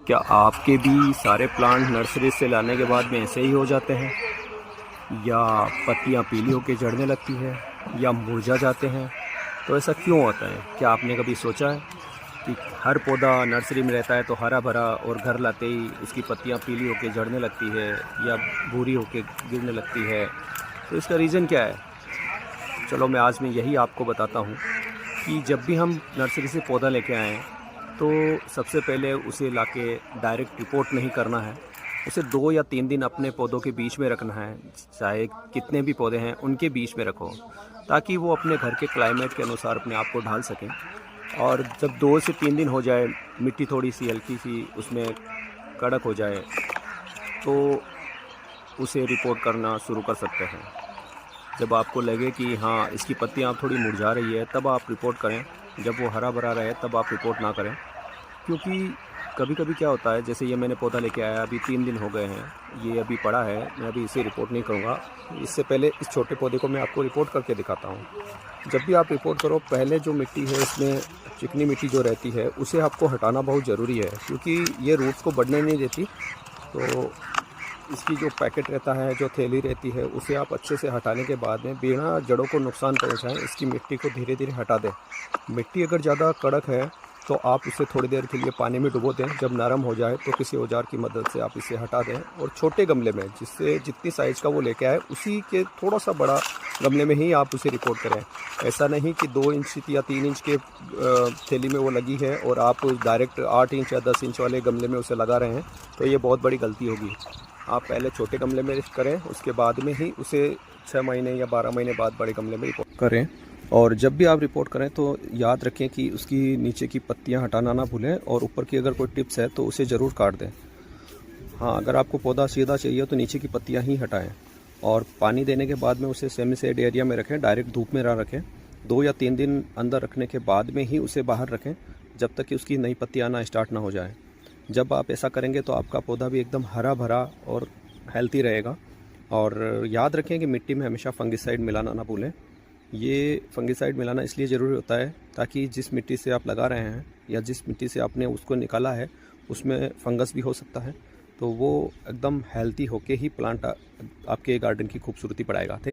क्या आपके भी सारे प्लांट नर्सरी से लाने के बाद में ऐसे ही हो जाते हैं, या पत्तियां पीली होकर झड़ने लगती है, या मुरझा जाते हैं? तो ऐसा क्यों होता है? क्या आपने कभी सोचा है कि हर पौधा नर्सरी में रहता है तो हरा भरा, और घर लाते ही उसकी पत्तियां पीली होकर झड़ने लगती है या भूरी होकर गिरने लगती है? तो इसका रीज़न क्या है? चलो मैं यही आपको बताता हूँ कि जब भी हम नर्सरी से पौधा लेके आएँ तो सबसे पहले उसे लाके डायरेक्ट रिपोर्ट नहीं करना है। उसे 2 या 3 दिन अपने पौधों के बीच में रखना है, चाहे कितने भी पौधे हैं उनके बीच में रखो, ताकि वो अपने घर के क्लाइमेट के अनुसार अपने आप को ढाल सकें। और जब 2 से 3 दिन हो जाए, मिट्टी थोड़ी सी हल्की सी उसमें कड़क हो जाए, तो उसे रिपोर्ट करना शुरू कर सकते हैं। जब आपको लगे कि हाँ, इसकी पत्तियाँ अब थोड़ी मुरझा रही है, तब आप रिपोर्ट करें। जब वो हरा भरा रहे तब आप रिपोर्ट ना करें, क्योंकि कभी कभी क्या होता है, जैसे ये मैंने पौधा लेके आया, अभी 3 दिन हो गए हैं, ये अभी पड़ा है, मैं अभी इसे रिपोर्ट नहीं करूँगा। इससे पहले इस छोटे पौधे को मैं आपको रिपोर्ट करके दिखाता हूँ। जब भी आप रिपोर्ट करो, पहले जो मिट्टी है इसमें चिकनी मिट्टी जो रहती है उसे आपको हटाना बहुत ज़रूरी है, क्योंकि ये रूट्स को बढ़ने नहीं देती। तो इसकी जो पैकेट रहता है, जो थैली रहती है, उसे आप अच्छे से हटाने के बाद में बिना जड़ों को नुकसान पहुंचाएं, इसकी मिट्टी को धीरे धीरे हटा दें। मिट्टी अगर ज़्यादा कड़क है तो आप इसे थोड़ी देर के लिए पानी में डुबो दें। जब नरम हो जाए तो किसी औजार की मदद से आप इसे हटा दें, और छोटे गमले में, जिससे जितनी साइज़ का वो लेके आए उसी के थोड़ा सा बड़ा गमले में ही आप उसे रिपोर्ट करें। ऐसा नहीं कि 2 इंच या 3 इंच के थैली में वो लगी है और आप डायरेक्ट 8 इंच या 10 इंच वाले गमले में उसे लगा रहे हैं, तो ये बहुत बड़ी गलती होगी। आप पहले छोटे गमले में करें, उसके बाद में ही उसे 6 महीने या 12 महीने बाद बड़े गमले में रिपोर्ट करें। और जब भी आप रिपोर्ट करें तो याद रखें कि उसकी नीचे की पत्तियां हटाना ना भूलें, और ऊपर की अगर कोई टिप्स है तो उसे ज़रूर काट दें। हाँ, अगर आपको पौधा सीधा चाहिए तो नीचे की पत्तियां ही हटाएं, और पानी देने के बाद में उसे सेमी शेड एरिया में रखें, डायरेक्ट धूप में ना रखें। 2 या 3 दिन अंदर रखने के बाद में ही उसे बाहर रखें, जब तक कि उसकी नई पत्तियाँ आना स्टार्ट ना हो जाए। जब आप ऐसा करेंगे तो आपका पौधा भी एकदम हरा भरा और हेल्थी रहेगा। और याद रखें कि मिट्टी में हमेशा फंगिसाइड मिलाना ना भूलें। ये फंगिसाइड मिलाना इसलिए ज़रूरी होता है ताकि जिस मिट्टी से आप लगा रहे हैं या जिस मिट्टी से आपने उसको निकाला है उसमें फंगस भी हो सकता है, तो वो एकदम हेल्थी होके ही प्लांट आपके गार्डन की खूबसूरती बढ़ाएगा।